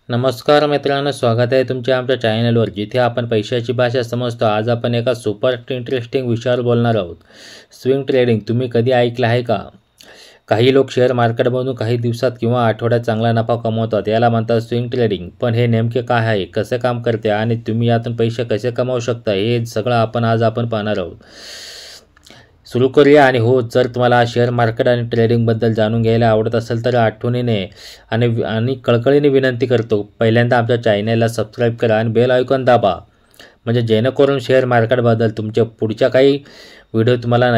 नमस्कार मित्रांनो, स्वागत आहे तुमच्या आमच्या चॅनलवर, जिथे आपण पैशाची भाषा समजतो. आज आपण एका सुपर इंटरेस्टिंग विषयावर बोलणार आहोत. स्विंग ट्रेडिंग तुम्ही कधी ऐकलं आहे का? काही लोक शेअर मार्केटमधून काही दिवसात किंवा आठवड्यात चांगला नफा कमवतात. याला म्हणतात स्विंग ट्रेडिंग. पण हे नेमके काय आहे, कसे काम करते आणि तुम्ही यातून पैसे कसे कमावू शकता, हे सगळं आज आपण पाहणार आहोत. सुरू करूया. आणि हो, जर तुम्हाला शेअर मार्केट आणि ट्रेडिंगबद्दल जाणून घ्यायला आवडत असेल तर आठवणीने आणि कळकळीने विनंती करतो, पहिल्यांदा आमच्या चॅनलला सबस्क्राईब करा आणि बेल आयकॉन दाबा, म्हणजे जेणेकरून शेअर मार्केटबद्दल तुमच्या पुढच्या काही व्हिडिओ तुम्हाला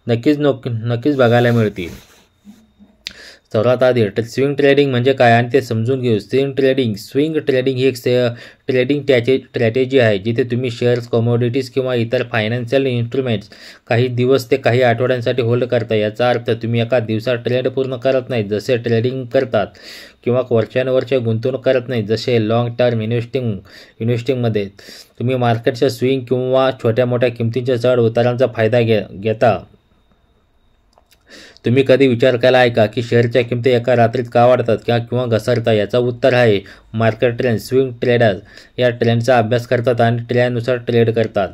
नक्कीच बघायला मिळतील. सर्वात आधी स्विंग ट्रेडिंग म्हणजे काय आणि ते समजून घेऊ. स्विंग ट्रेडिंग ही एक ट्रेडिंग स्ट्रॅटेजी आहे, जिथे तुम्ही शेअर्स, कमोडिटीज किंवा इतर फायनान्शियल इन्स्ट्रुमेंट्स काही दिवस ते काही आठवड्यांसाठी होल्ड करता. याचा अर्थ तुम्ही एका दिवसात ट्रेड पूर्ण करत नाही जसे ट्रेडिंग करतात, किंवा वर्षानुवर्षे गुंतवणूक करत नाही जसे लॉंग टर्म इन्व्हेस्टिंगमध्ये. तुम्ही मार्केटच्या स्विंग किंवा छोट्या मोठ्या किमतींच्या चढ उतारांचा फायदा घेता. तुम्ही कधी विचार केला आहे का की शेअरच्या किमती एका रात्रीत का वाढतात किंवा घसरतात? याचा उत्तर आहे मार्केट ट्रेंड. स्विंग ट्रेडर्स या ट्रेंडचा अभ्यास करतात आणि ट्रेंडनुसार ट्रेड करतात.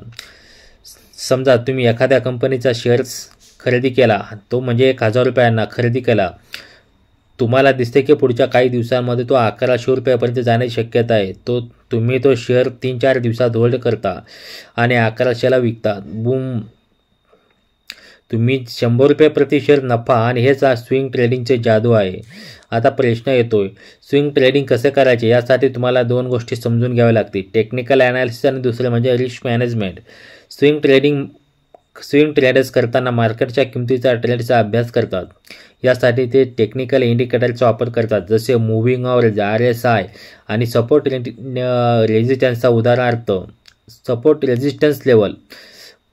समजा तुम्ही एखाद्या कंपनीचा शेअर्स खरेदी केला, तो म्हणजे 1000 रुपयांना खरेदी केला. तुम्हाला दिसते की पुढच्या काही दिवसांमध्ये तो 1100 रुपयापर्यंत जाण्याची शक्यता आहे. तुम्ही तो शेअर 3-4 दिवसात होल्ड करता आणि 1100ला विकता. बूम, तुम्ही 100 रुपये प्रति शेअर नफा. आणि हेच स्विंग ट्रेडिंगचे जादू आहे. आता प्रश्न येतोय, स्विंग ट्रेडिंग कसे करायचे? यासाठी तुम्हाला 2 गोष्टी समजून घ्याव्या लागतील, टेक्निकल ॲनालिसिस आणि दुसरे म्हणजे रिस्क मॅनेजमेंट. स्विंग ट्रेडर्स करताना मार्केटच्या किमतीचा ट्रेंडचा अभ्यास करतात. यासाठी ते टेक्निकल इंडिकेटरचा वापर करतात, जसे मूव्हिंग ॲव्हरेज, RSI आणि सपोर्ट रेझिस्टन्सचा. Support resistance level.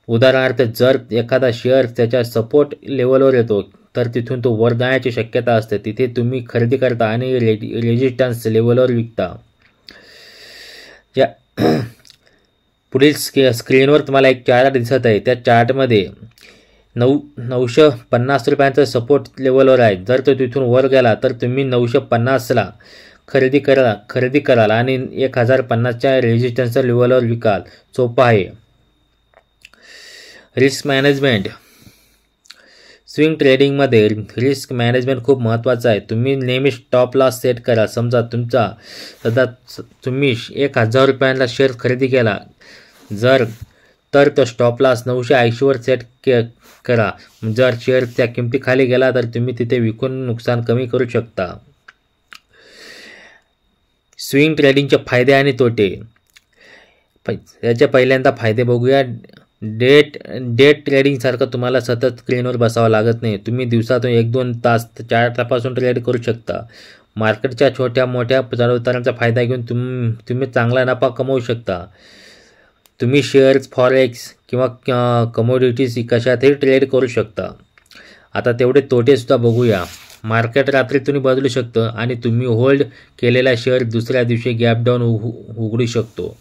उदाहरणार्थ, जर एखादा शेअर त्याच्या सपोर्ट लेवलवर येतो तर तिथून तो वर जाण्याची शक्यता असते, तिथे तुम्ही खरेदी करता आणि रेझिस्टन्स लेवलवर विकता. पुढील स्क्रीनवर तुम्हाला एक चार्ट दिसत आहे. त्या चार्टमध्ये 950 रुपयांचा सपोर्ट लेवलवर आहे. जर तो तिथून वर गेला तर तुम्ही 950ला खरेदी कराल आणि 1050च्या रेझिस्टन्सच्या लेवलवर विकाल. सोपं आहे. Risk management. स्विंग ट्रेडिंगमध्ये रिस्क मॅनेजमेंट खूप महत्त्वाचं आहे. तुम्ही नेहमी स्टॉप लॉस सेट करा. समजा तुम्ही 1000 रुपयांना शेअर खरेदी केला, तर तो स्टॉप लॉस 980वर सेट करा. जर शेअर त्या किमतीखाली गेला तर तुम्ही तिथे विकून नुकसान कमी करू शकता. स्विंग ट्रेडिंगचे फायदे आणि तोटे. याचे पहिल्यांदा फायदे बघूया. डे ट्रेडिंगसारखं तुम्हाला सतत स्क्रीनवर बसावं लागत नाही. तुम्ही दिवसातून 1-2 तास चार्टपासून ट्रेड करू शकता. मार्केटच्या छोट्या मोठ्या चढउतारांचा फायदा घेऊन तुम्ही चांगला नफा कमवू शकता. तुम्ही शेअर्स, फॉरेक्स किंवा कमोडिटीज कशातही ट्रेड करू शकता. आता तेवढे तोटेसुद्धा बघूया. मार्केट रात्रीतून बदलू शकतं आणि तुम्ही होल्ड केलेला शेअर दुसऱ्या दिवशी गॅप डाऊन उघडू शकतो.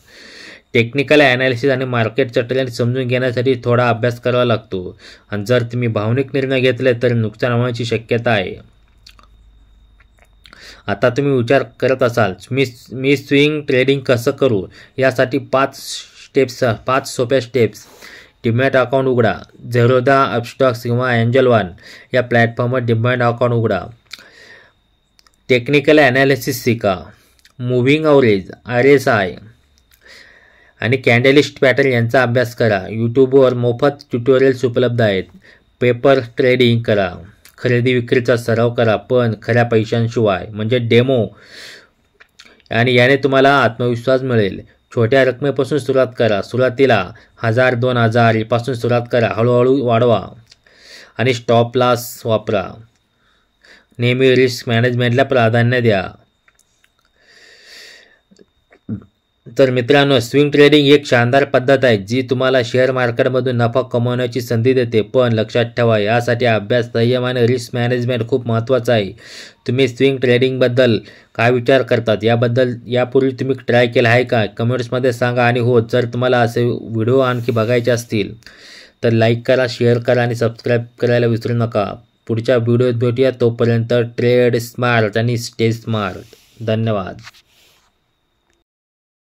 टेक्निकल ॲनालिसिस आणि मार्केटचा ट्रेंड समजून घेण्यासाठी थोडा अभ्यास करावा लागतो, आणि जर तुम्ही भावनिक निर्णय घेतले तर नुकसान होण्याची शक्यता आहे. आता तुम्ही विचार करत असाल, मी स्विंग ट्रेडिंग कसं करू? यासाठी 5 सोप्या स्टेप्स. डीमॅट अकाउंट उघडा. झेरोधा, अपस्टॉक्स किंवा एंजल वन या प्लॅटफॉर्मवर डीमॅट अकाउंट उघडा. टेक्निकल ॲनालिसिस शिका. मूव्हिंग ॲव्हरेज, RSI आणि कॅन्डलस्टिक पॅटर्न यांचा अभ्यास करा. यूट्यूबवर मोफत ट्युटोरियल्स उपलब्ध आहेत. पेपर ट्रेडिंग करा. खरेदी विक्रीचा सराव करा, पण खऱ्या पैशांशिवाय, म्हणजे डेमो. आणि याने तुम्हाला आत्मविश्वास मिळेल. छोट्या रकमेपासून सुरुवात करा. सुरुवातीला 1000-2000 पासून सुरुवात करा. हळूहळू वाढवा. आणि स्टॉप लॉस वापरा. नेहमी रिस्क मॅनेजमेंटला प्राधान्य द्या. तर मित्रांनो, स्विंग ट्रेडिंग एक शानदार पद्धत आहे जी तुम्हाला शेअर मार्केटमधून नफा कमवण्याची संधी देते. पण लक्षात ठेवा, यासाठी अभ्यास, संयम आणि रिस्क मॅनेजमेंट खूप महत्त्वाचं आहे. तुम्ही स्विंग ट्रेडिंगबद्दल काय विचार करतात? यापूर्वी तुम्ही ट्राय केला आहे का? कमेंट्समध्ये सांगा. आणि हो, जर तुम्हाला असे व्हिडिओ आणखी बघायचे असतील तर लाईक करा, शेअर करा आणि सबस्क्राईब करायला विसरू नका. पुढच्या व्हिडिओत भेटूया. तोपर्यंत ट्रेड स्मार्ट आणि स्टे स्मार्ट. धन्यवाद.